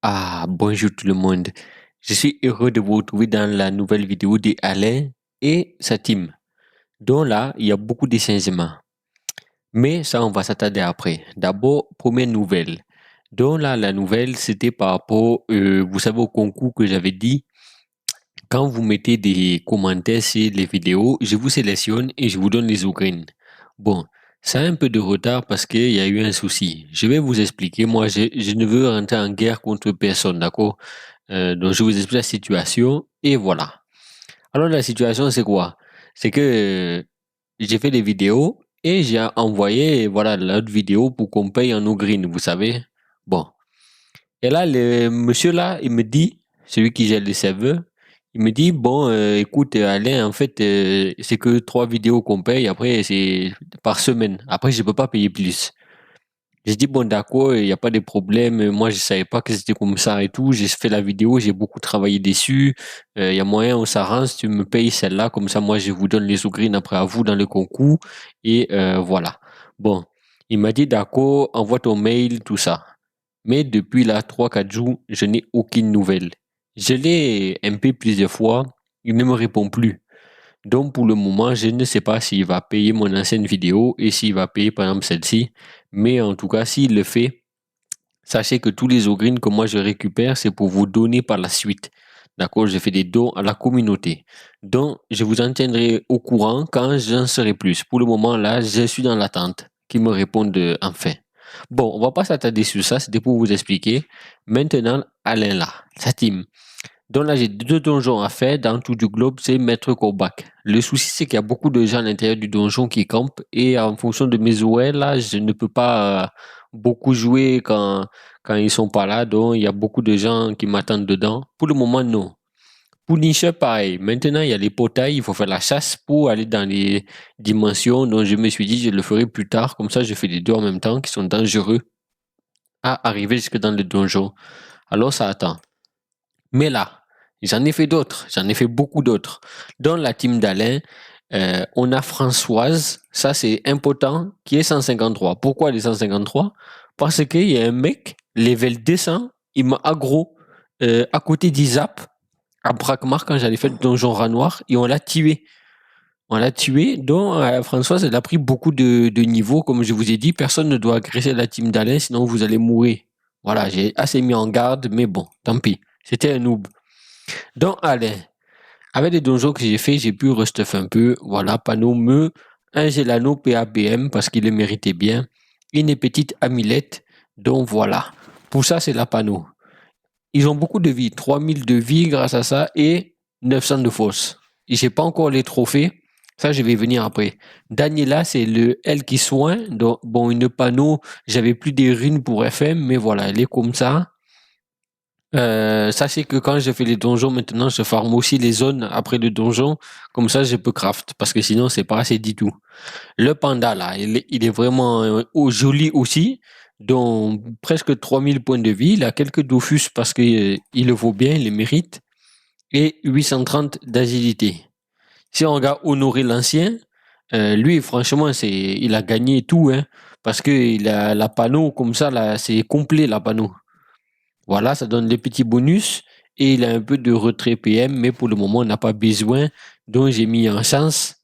Bonjour tout le monde. Je suis heureux de vous retrouver dans la nouvelle vidéo d'Alain et sa team. Donc là, il y a beaucoup de changements. Mais ça, on va s'attarder après. D'abord, première nouvelle. Donc là, la nouvelle, c'était par rapport, vous savez, au concours que j'avais dit. Quand vous mettez des commentaires sur les vidéos, je vous sélectionne et je vous donne les green. Bon, ça a un peu de retard parce qu'il y a eu un souci. Je vais vous expliquer. Moi, je ne veux rentrer en guerre contre personne, d'accord? Donc, je vous explique la situation et voilà. Alors, la situation, c'est quoi? C'est que j'ai fait des vidéos et j'ai envoyé, voilà, l'autre vidéo pour qu'on paye en no green, vous savez. Bon. Et là, le monsieur là, il me dit, celui qui gère le serveur, il me dit, bon, écoute, Alain, en fait, c'est que 3 vidéos qu'on paye, après, c'est par semaine. Après, je peux pas payer plus. J'ai dit, bon, d'accord, il n'y a pas de problème. Moi, je savais pas que c'était comme ça et tout. J'ai fait la vidéo, j'ai beaucoup travaillé dessus. Il y a moyen, on s'arrange, tu me payes celle-là. Comme ça, moi, je vous donne les green après à vous dans le concours. Et voilà. Bon, il m'a dit, d'accord, envoie ton mail, tout ça. Mais depuis là, 3 4 jours, je n'ai aucune nouvelle. Je l'ai MP plusieurs fois, il ne me répond plus. Donc pour le moment, je ne sais pas s'il va payer mon ancienne vidéo et s'il va payer par exemple celle-ci. Mais en tout cas, s'il le fait, sachez que tous les green que moi je récupère, c'est pour vous donner par la suite. D'accord? Je fais des dons à la communauté. Donc, je vous en tiendrai au courant quand j'en saurai plus. Pour le moment, là, je suis dans l'attente qu'ils me répondent enfin. Bon, on va pas s'attarder sur ça, c'était pour vous expliquer. Maintenant, Alain là, sa team. Donc là, j'ai 2 donjons à faire dans tout du globe, c'est Maître Corbac. Le souci, c'est qu'il y a beaucoup de gens à l'intérieur du donjon qui campent et en fonction de mes horaires, là, je ne peux pas beaucoup jouer quand ils sont pas là. Donc, il y a beaucoup de gens qui m'attendent dedans. Pour le moment, non. Pour Niche, pareil. Maintenant, il y a les portails, il faut faire la chasse pour aller dans les dimensions. Donc, je me suis dit, je le ferai plus tard. Comme ça, je fais les deux en même temps qui sont dangereux à arriver jusque dans le donjon. Alors, ça attend. Mais là, j'en ai fait d'autres, j'en ai fait beaucoup d'autres. Dans la team d'Alain, on a Françoise, ça c'est important, qui est 153. Pourquoi elle est 153? Parce qu'il y a un mec, level 200, il m'a aggro à côté d'Isap, à Brakmar, quand j'allais faire le donjon rat noir, et on l'a tué. On l'a tué, donc Françoise, elle a pris beaucoup de niveaux, comme je vous ai dit, personne ne doit agresser la team d'Alain, sinon vous allez mourir. Voilà, j'ai assez mis en garde, mais bon, tant pis. C'était un noob. Donc, allez, avec les donjons que j'ai fait, j'ai pu restuff un peu. Voilà, panneau me, un Gelano PABM parce qu'il le méritait bien. Une petite amulette. Donc voilà. Pour ça, c'est la panneau. Ils ont beaucoup de vie. 3000 de vie grâce à ça et 900 de force. Et j'ai pas encore les trophées. Ça, je vais venir après. Daniela, c'est le L qui soigne. Donc, bon, une panneau, j'avais plus des runes pour FM, mais voilà, elle est comme ça. Sachez que quand je fais les donjons maintenant, je farme aussi les zones après le donjon. Comme ça, je peux craft. Parce que sinon, c'est pas assez du tout. Le panda, là, il est vraiment joli aussi. Donc, presque 3000 points de vie. Il a quelques Dofus parce que il le vaut bien, il le mérite. Et 830 d'agilité. Si on regarde Honoré l'Ancien, lui, franchement, il a gagné tout, hein. Parce que il a la panneau comme ça, là, c'est complet, la panneau. Voilà, ça donne les petits bonus et il a un peu de retrait PM, mais pour le moment, on n'a pas besoin. Donc, j'ai mis en chance.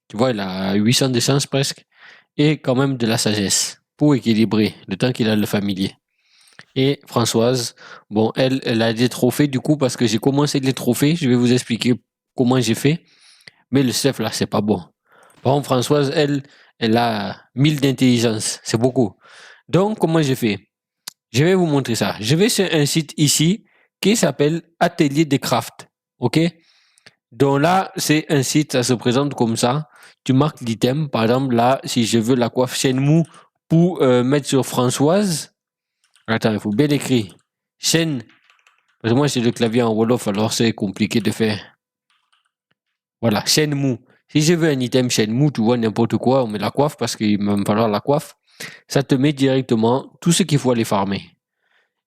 Tu vois, il a 800 de chance presque. Et quand même de la sagesse pour équilibrer le temps qu'il a le familier. Et Françoise, bon, elle a des trophées du coup parce que j'ai commencé les trophées. Je vais vous expliquer comment j'ai fait. Mais le chef là, c'est pas bon. Par contre, Françoise, elle a 1000 d'intelligence. C'est beaucoup. Donc, comment j'ai fait? Je vais vous montrer ça. Je vais sur un site ici qui s'appelle Atelier de Craft. OK? Donc là, c'est un site, ça se présente comme ça. Tu marques l'item. Par exemple, là, si je veux la coiffe Shenmue pour mettre sur Françoise. Attends, il faut bien écrire. Shen. Parce que moi, j'ai le clavier en Wolof, alors c'est compliqué de faire. Voilà, Shenmue. Si je veux un item Shenmue, tu vois, n'importe quoi, on met la coiffe parce qu'il va me falloir la coiffe. Ça te met directement tout ce qu'il faut aller farmer.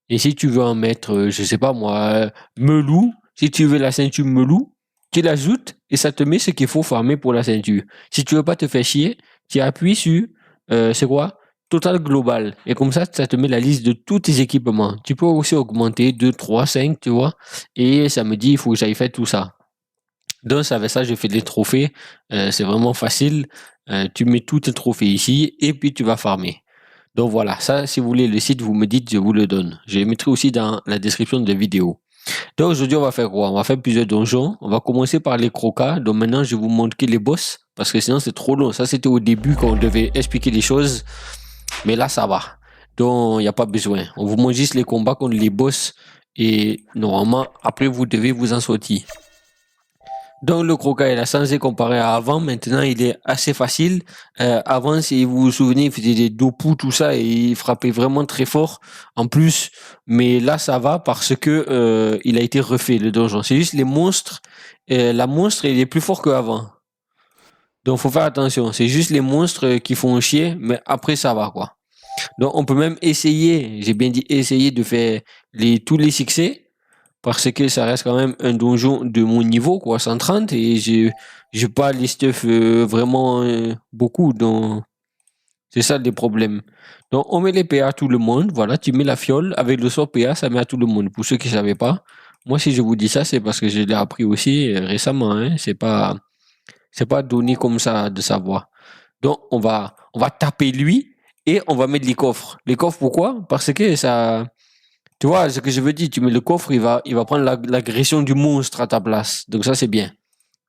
Et si tu veux en mettre, je sais pas moi, melou, si tu veux la ceinture melou, tu l'ajoutes et ça te met ce qu'il faut farmer pour la ceinture. Si tu veux pas te faire chier, tu appuies sur, c'est quoi? total global. Et comme ça te met la liste de tous tes équipements. Tu peux aussi augmenter 2, 3, 5, tu vois. Et ça me dit, il faut que j'aille faire tout ça. Donc, avec ça, je fais des trophées. C'est vraiment facile. Tu mets tous tes trophées ici et puis tu vas farmer. Donc voilà, ça, si vous voulez le site, vous me dites, je vous le donne. Je le mettrai aussi dans la description de la vidéo. Donc aujourd'hui, on va faire quoi? On va faire plusieurs donjons. On va commencer par les crocas. Donc maintenant, je vais vous montrer les boss parce que sinon, c'est trop long. Ça, c'était au début quand on devait expliquer les choses. Mais là, ça va. Donc, il n'y a pas besoin. On vous montre juste les combats contre les boss. Et normalement, après, vous devez vous en sortir. Donc le croca il a changé comparé à avant. Maintenant il est assez facile. Avant, si vous vous souvenez, il faisait des dopous, tout ça, et il frappait vraiment très fort. En plus, mais là ça va parce que il a été refait le donjon. C'est juste les monstres. La monstre il est plus fort qu'avant. Donc faut faire attention. C'est juste les monstres qui font chier, mais après ça va quoi. Donc on peut même essayer. J'ai bien dit essayer de faire tous les succès parce que ça reste quand même un donjon de mon niveau, quoi, 130, et j'ai pas les stuff vraiment beaucoup, donc c'est ça le problème. Donc on met les PA à tout le monde, voilà, tu mets la fiole, avec le sort PA, ça met à tout le monde, pour ceux qui ne savaient pas. Moi, si je vous dis ça, c'est parce que je l'ai appris aussi récemment, hein, c'est pas donné comme ça de savoir. Donc on va taper lui, et on va mettre les coffres. Les coffres, pourquoi? Parce que ça... Tu vois ce que je veux dire, tu mets le coffre, il va prendre l'agression du monstre à ta place. Donc ça, c'est bien.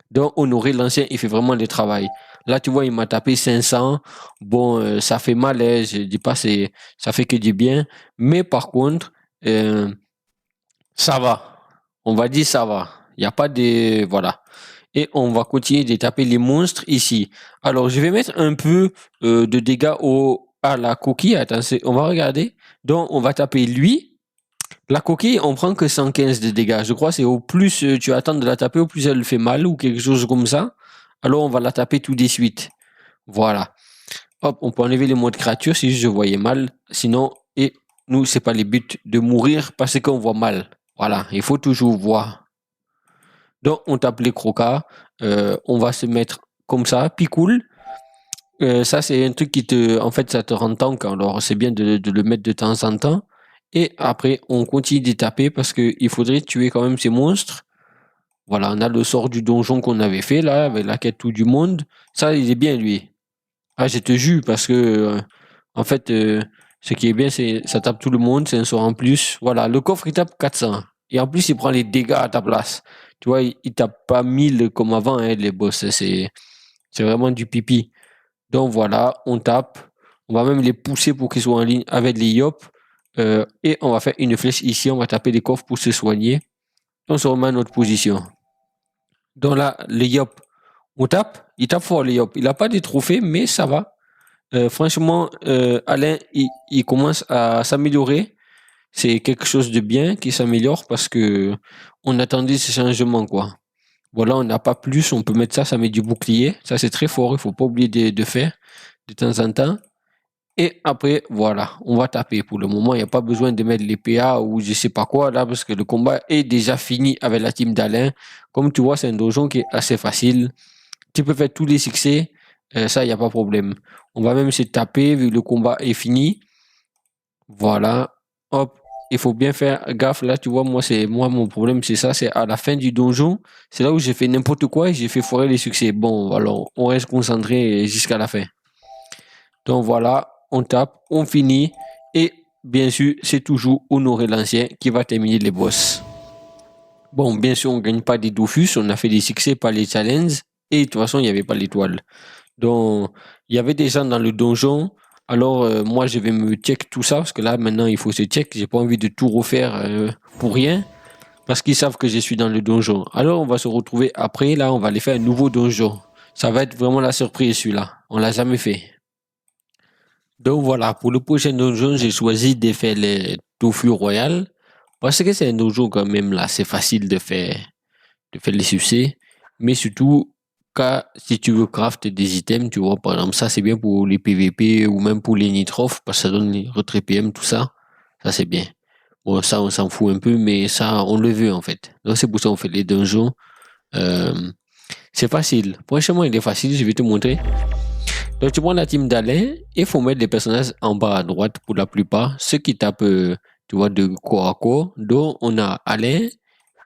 Donc honorer l'ancien, il fait vraiment le travail. Là, tu vois, il m'a tapé 500. Bon, ça fait mal, hein, je dis pas ça fait que du bien. Mais par contre, ça va. On va dire ça va. Il n'y a pas de... Voilà. Et on va continuer de taper les monstres ici. Alors, je vais mettre un peu de dégâts à la coquille. Attends, on va regarder. Donc, on va taper lui. La coquille, on prend que 115 de dégâts. Je crois que c'est au plus tu attends de la taper, au plus elle fait mal ou quelque chose comme ça. Alors on va la taper tout de suite. Voilà. Hop, on peut enlever les mots de créature si je voyais mal. Sinon, et nous, c'est pas le but de mourir parce qu'on voit mal. Voilà, il faut toujours voir. Donc on tape les crocas. On va se mettre comme ça, puis cool. Ça, c'est un truc en fait, ça te rend tank. Alors c'est bien de le mettre de temps en temps. Et après, on continue de taper parce qu'il faudrait tuer quand même ces monstres. Voilà, on a le sort du donjon qu'on avait fait là, avec la quête tout du monde. Ça, il est bien lui. Ah, je te jure, parce que en fait, ce qui est bien, c'est ça tape tout le monde, c'est un sort en plus. Voilà, le coffre il tape 400. Et en plus, il prend les dégâts à ta place. Tu vois, il tape pas 1000 comme avant, hein, les boss. C'est vraiment du pipi. Donc voilà, on tape. On va même les pousser pour qu'ils soient en ligne avec les yop. Et on va faire une flèche ici, on va taper les coffres pour se soigner. On se remet à notre position. Donc là, le yop, on tape. Il tape fort le yop. Il n'a pas de trophées, mais ça va. Franchement, Alain, il commence à s'améliorer. C'est quelque chose de bien qui s'améliore parce que on attendait ce changement, quoi. Voilà, on n'a pas plus, on peut mettre ça, ça met du bouclier. Ça, c'est très fort, il faut pas oublier de faire de temps en temps. Et après, voilà, on va taper. Pour le moment, il n'y a pas besoin de mettre les PA ou je sais pas quoi là, parce que le combat est déjà fini avec la team d'Alain. Comme tu vois, c'est un donjon qui est assez facile. Tu peux faire tous les succès, ça, il n'y a pas de problème. On va même se taper vu que le combat est fini. Voilà, hop. Il faut bien faire gaffe là, tu vois, moi mon problème c'est ça, c'est à la fin du donjon, c'est là où j'ai fait n'importe quoi et j'ai fait foirer les succès. Bon, alors on reste concentré jusqu'à la fin. Donc voilà, on tape, on finit. Et bien sûr, c'est toujours honorer l'ancien qui va terminer les boss. Bon, bien sûr, on ne gagne pas des Dofus, on a fait des succès par les challenges. Et de toute façon, il n'y avait pas l'étoile. Donc, il y avait des gens dans le donjon. Alors, moi, je vais me check tout ça. Parce que là, maintenant, il faut se check. J'ai pas envie de tout refaire pour rien. Parce qu'ils savent que je suis dans le donjon. Alors, on va se retrouver après. Là, on va aller faire un nouveau donjon. Ça va être vraiment la surprise, celui-là. On l'a jamais fait. Donc voilà, pour le prochain donjon, j'ai choisi de faire les tofu royal parce que c'est un donjon quand même là, c'est facile de faire les succès, mais surtout si tu veux craft des items, tu vois, par exemple, ça c'est bien pour les PVP ou même pour les nitrophes parce que ça donne les retraits PM, tout ça, ça c'est bien. Bon, ça on s'en fout un peu, mais ça on le veut en fait. Donc c'est pour ça qu'on fait les donjons. C'est facile. Franchement, il est facile, je vais te montrer. Donc, tu prends la team d'Alain et il faut mettre des personnages en bas à droite pour la plupart. Ceux qui tapent, tu vois, de corps à corps. Donc, on a Alain,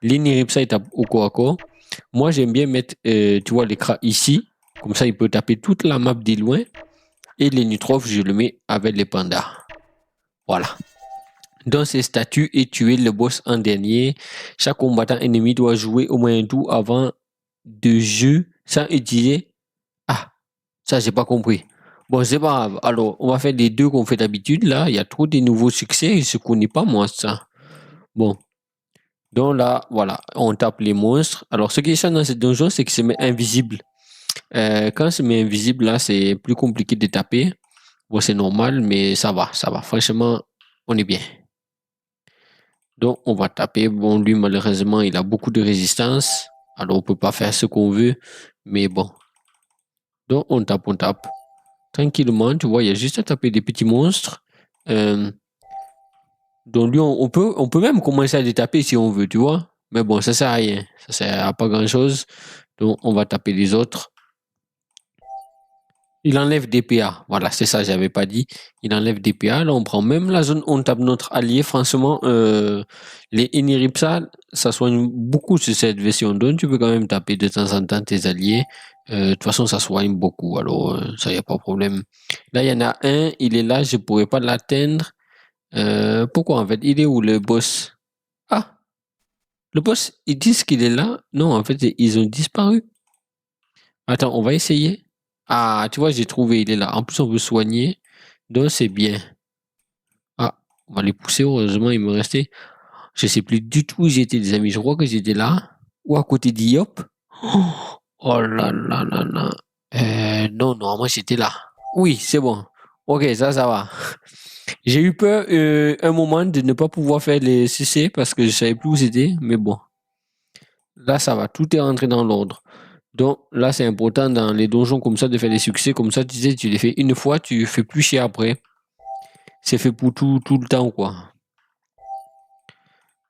l'Iniripsa, il tape au corps à corps. Moi, j'aime bien mettre, tu vois, l'écran ici. Comme ça, il peut taper toute la map de loin. Et les Nitrov, je le mets avec les pandas. Voilà. Dans ces statuts et tuer le boss en dernier. Chaque combattant ennemi doit jouer au moins un tour avant de jeu sans utiliser. Ah, ça, j'ai pas compris. Bon, c'est pas grave. Alors, on va faire les deux qu'on fait d'habitude. Là, il y a trop de nouveaux succès. Je ne connais pas, moi, ça. Bon. Donc là, voilà, on tape les monstres. Alors, ce qui est chiant dans ce donjon, c'est que c'est invisible. Quand c'est invisible, là, c'est plus compliqué de taper. Bon, c'est normal, mais ça va, ça va. Franchement, on est bien. Donc, on va taper. Bon, lui, malheureusement, il a beaucoup de résistance. Alors, on peut pas faire ce qu'on veut. Mais bon. Donc, on tape, on tape. Tranquillement, tu vois, il y a juste à taper des petits monstres. Donc, lui, on peut même commencer à les taper si on veut, tu vois. Mais bon, ça sert à rien. Ça sert à pas grand-chose. Donc, on va taper les autres. Il enlève des PA. Voilà, c'est ça, j'avais pas dit. Il enlève des PA. Là, on prend même la zone où on tape notre allié. Franchement, les Iniripsa, ça soigne beaucoup sur cette version. Donc, tu peux quand même taper de temps en temps tes alliés. De toute façon, ça soigne beaucoup. Alors, ça, y a pas de problème. Là, il y en a un. Il est là. Je pourrais pas l'atteindre. Pourquoi, en fait? Il est où, le boss? Ah, le boss, ils disent qu'il est là. Non, en fait, ils ont disparu. Attends, on va essayer. Ah, tu vois, j'ai trouvé, il est là. En plus, on veut soigner. Donc, c'est bien. Ah, on va les pousser. Heureusement, il me restait. Je sais plus du tout où j'étais, les amis. Je crois que j'étais là. Ou à côté d'Iop. Oh là là là là. Non, non, moi, j'étais là. Oui, c'est bon. Ok, ça va. J'ai eu peur un moment de ne pas pouvoir faire les CC parce que je savais plus où c'était. Mais bon, là, ça va. Tout est rentré dans l'ordre. Donc là, c'est important dans les donjons comme ça de faire des succès. Comme ça, tu sais, tu les fais une fois, tu fais plus chier après. C'est fait pour tout le temps, quoi.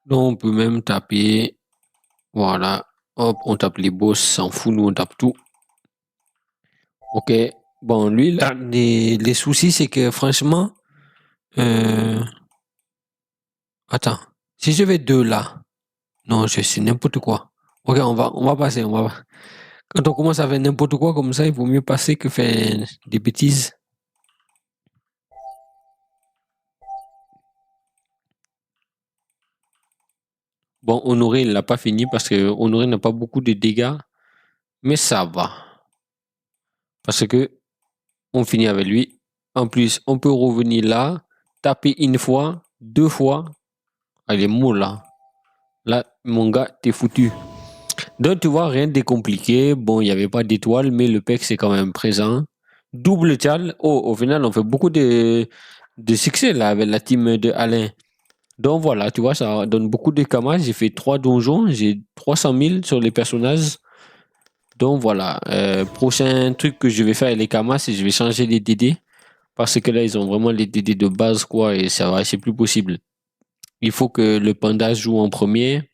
Donc on peut même taper. Voilà. Hop, on tape les boss, s'en fout, nous on tape tout. Ok. Bon, lui, là, les soucis, c'est que franchement. Attends. Si je vais deux là. Non, c'est n'importe quoi. Ok, on va passer. Quand on commence à faire n'importe quoi comme ça, il vaut mieux passer que faire des bêtises. Bon, Honoré, il l'a pas fini parce que Honoré n'a pas beaucoup de dégâts, mais ça va. Parce que on finit avec lui. En plus, on peut revenir là, taper une fois, deux fois. Ah, il est mou là. Là, mon gars, t'es foutu. Donc, tu vois, rien de compliqué. Bon, il n'y avait pas d'étoile, mais le PEC, c'est quand même présent. Double tchal. Oh, au final, on fait beaucoup de succès là avec la team de Alain. Donc voilà, tu vois, ça donne beaucoup de kamas. J'ai fait 3 donjons, j'ai 300 000 sur les personnages. Donc voilà, prochain truc que je vais faire avec les kamas, c'est que je vais changer les DD. Parce que là, ils ont vraiment les DD de base, quoi, et ça va, c'est plus possible. Il faut que le panda joue en premier.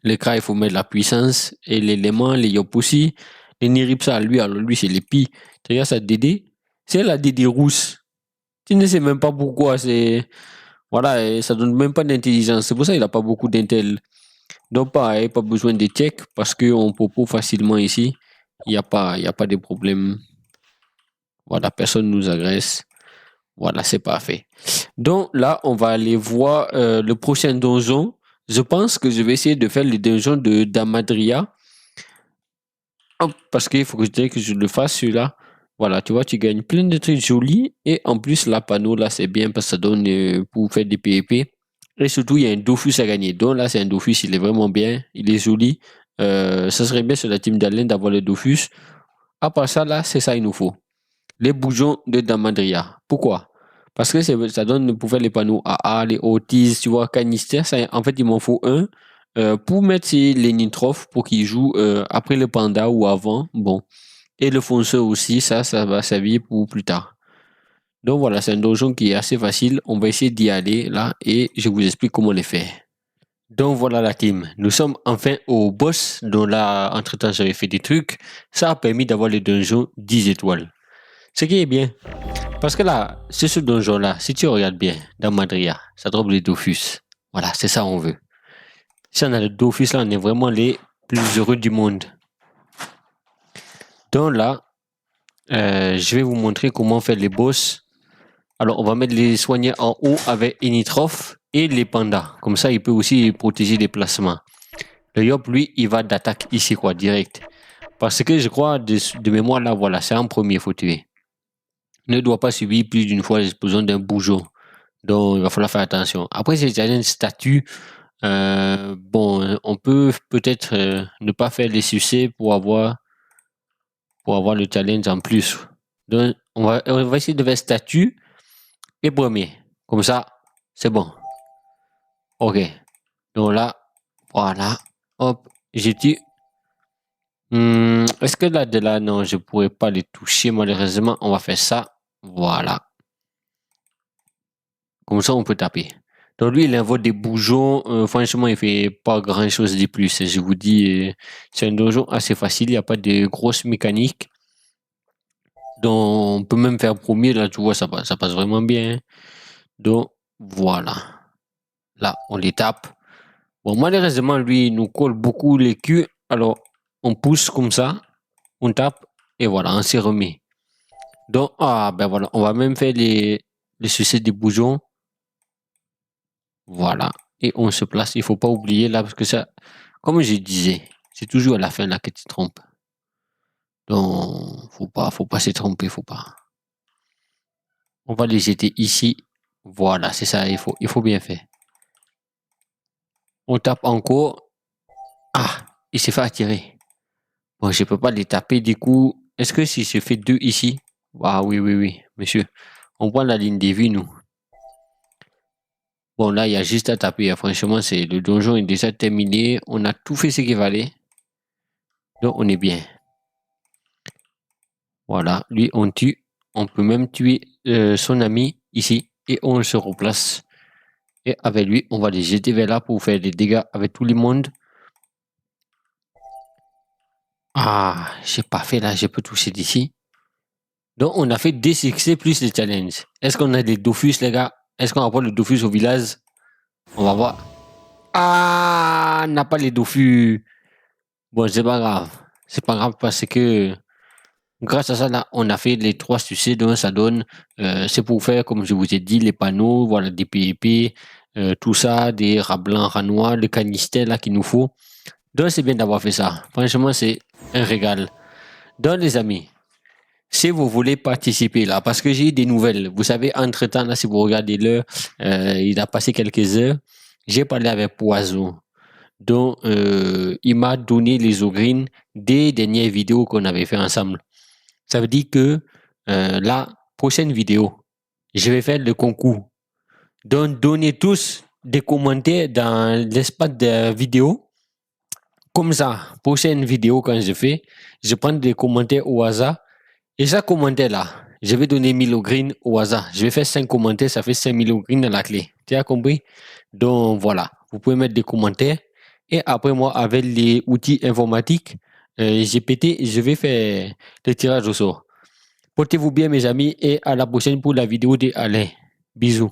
Le Kra, il faut mettre la puissance. Et l'élément, les Yop aussi. Les Niripsa, lui, alors lui, c'est les pi. Tu regardes sa DD, c'est la DD rousse. Tu ne sais même pas pourquoi, c'est. Voilà, et ça donne même pas d'intelligence. C'est pour ça qu'il n'a pas beaucoup d'intel. Donc, pareil, pas besoin de check parce qu'on propose facilement ici. Il y a pas de problème. Voilà, personne nous agresse. Voilà, c'est parfait. Donc là, on va aller voir le prochain donjon. Je pense que je vais essayer de faire le donjon de Damadria. Hop, parce qu'il faut que je le fasse celui-là. Voilà, tu vois, tu gagnes plein de trucs jolis. Et en plus, la panneau, là, c'est bien parce que ça donne pour faire des PvP. Et surtout, il y a un Dofus à gagner. Donc là, c'est un Dofus, il est vraiment bien. Il est joli. Ça serait bien sur la team d'Alain d'avoir le Dofus. À part ça, là, c'est ça il nous faut. Les boujons de Damadria. Pourquoi? Parce que ça donne pour faire les panneaux AA, les Otis, tu vois, Canister. Ça, en fait, il m'en faut un pour mettre les Nitrof pour qu'ils jouent après le panda ou avant. Bon. Et le fonceur aussi, ça va servir pour plus tard. Donc voilà, c'est un donjon qui est assez facile. On va essayer d'y aller là et je vous explique comment les faire. Donc voilà la team. Nous sommes enfin au boss. Donc là, entre-temps, j'avais fait des trucs. Ça a permis d'avoir les donjons 10 étoiles. Ce qui est bien. Parce que là, c'est ce donjon-là, si tu regardes bien, dans Madria, ça drop les Dofus. Voilà, c'est ça on veut. Si on a le Dofus là, on est vraiment les plus heureux du monde. Donc là, je vais vous montrer comment faire les boss. Alors, on va mettre les soigneurs en haut avec Enitrof et les pandas. Comme ça, il peut aussi protéger les placements. Le Yop, lui, il va d'attaque ici, quoi, direct. Parce que je crois, de mémoire, là, voilà, c'est en premier, il faut tuer. Ne doit pas subir plus d'une fois l'explosion d'un bougeon. Donc, il va falloir faire attention. Après, c'est déjà une statue. Bon, on peut peut-être ne pas faire les succès pour avoir le challenge en plus. Donc, on va essayer de faire statue et premier. Comme ça, c'est bon. Ok. Donc là, voilà. Hop, j'ai dit. Est-ce que là, de là, non, je pourrais pas les toucher malheureusement. On va faire ça. Voilà. Comme ça, on peut taper. Donc lui, il invoque des bourgeons. Franchement, il fait pas grand-chose de plus. Je vous dis, c'est un donjon assez facile. Il n'y a pas de grosses mécaniques. Donc, on peut même faire premier. Là, tu vois, ça passe vraiment bien. Donc, voilà. Là, on les tape. Bon, malheureusement, lui, il nous colle beaucoup les culs. Alors, on pousse comme ça. On tape. Et voilà, on s'est remis. Donc, ben voilà. On va même faire les succès des bourgeons. Voilà. Et on se place. Il ne faut pas oublier là, parce que ça, comme je disais, c'est toujours à la fin là que tu te trompes. Donc, faut pas se tromper, faut pas. On va les jeter ici. Voilà, c'est ça, il faut bien faire. On tape encore. Ah, il s'est fait attirer. Bon, je peux pas les taper du coup. Est-ce que si je fais 2 ici? Ah oui, monsieur. On prend la ligne des vies, nous. Bon, là, il y a juste à taper. Franchement, le donjon est déjà terminé. On a tout fait ce qu'il fallait. Donc, on est bien. Voilà, lui, on tue. On peut même tuer son ami ici. Et on se replace. Et avec lui, on va les jeter vers là pour faire des dégâts avec tout le monde. Ah, j'ai pas fait là, je peux toucher d'ici. Donc, on a fait des succès plus les challenges. Est-ce qu'on a des Dofus, les gars? Est-ce qu'on apporte le Dofus au village? On va voir. Ah, on n'a pas les Dofus. Bon, c'est pas grave. C'est pas grave parce que grâce à ça, là, on a fait les 3 succès. Donc, ça donne, c'est pour faire, comme je vous ai dit, les panneaux, voilà, des PEP, tout ça, des rats blancs, rats noirs, le canister là qu'il nous faut. Donc, c'est bien d'avoir fait ça. Franchement, c'est un régal. Donc, les amis, si vous voulez participer là, parce que j'ai eu des nouvelles, vous savez, entre-temps, là, si vous regardez l'heure, il a passé quelques heures, j'ai parlé avec Poison. Donc, il m'a donné les ogrines des dernières vidéos qu'on avait fait ensemble. Ça veut dire que la prochaine vidéo, je vais faire le concours. Donc, donnez tous des commentaires dans l'espace de vidéo. Comme ça, prochaine vidéo, quand je fais, je prends des commentaires au hasard. Et chaque commentaire là, je vais donner 1000 green au hasard. Je vais faire 5 commentaires, ça fait 5000 green à la clé. Tu as compris? Donc voilà, vous pouvez mettre des commentaires. Et après moi, avec les outils informatiques, GPT, je vais faire le tirage au sort. Portez-vous bien mes amis et à la prochaine pour la vidéo de Alain. Bisous.